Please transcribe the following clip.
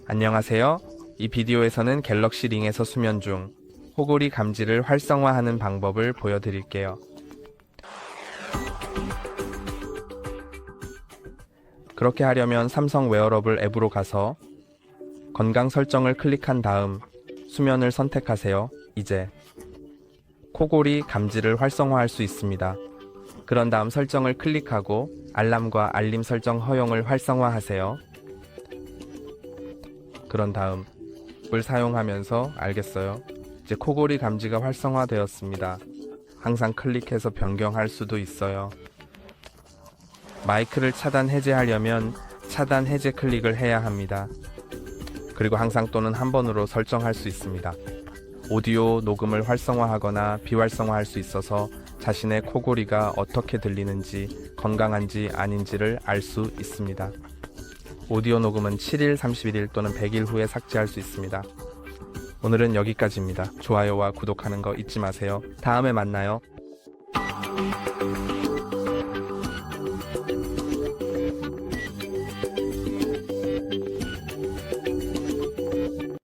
안녕하세요. 이 비디오에서는 갤럭시 링에서 수면 중 호골이 감지를 활성화하는 방법을 보여드릴게요. 그렇게 하려면 삼성 웨어러블 앱으로 가서 건강 설정을 클릭한 다음 수면을 선택하세요. 이제 코골이 감지를 활성화할 수 있습니다. 그런 다음 설정을 클릭하고 알람과 알림 설정 허용을 활성화하세요. 그런 다음 을 사용하면서 알겠어요. 이제 코골이 감지가 활성화되었습니다. 항상 클릭해서 변경할 수도 있어요. 마이크를 차단 해제하려면 차단 해제 클릭을 해야 합니다. 그리고 항상 또는 한 번으로 설정할 수 있습니다. 오디오 녹음을 활성화하거나 비활성화할 수 있어서 자신의 코골이가 어떻게 들리는지 건강한지 아닌지를 알 수 있습니다. 오디오 녹음은 7일, 31일 또는 100일 후에 삭제할 수 있습니다. 오늘은 여기까지입니다. 좋아요와 구독하는 거 잊지 마세요. 다음에 만나요.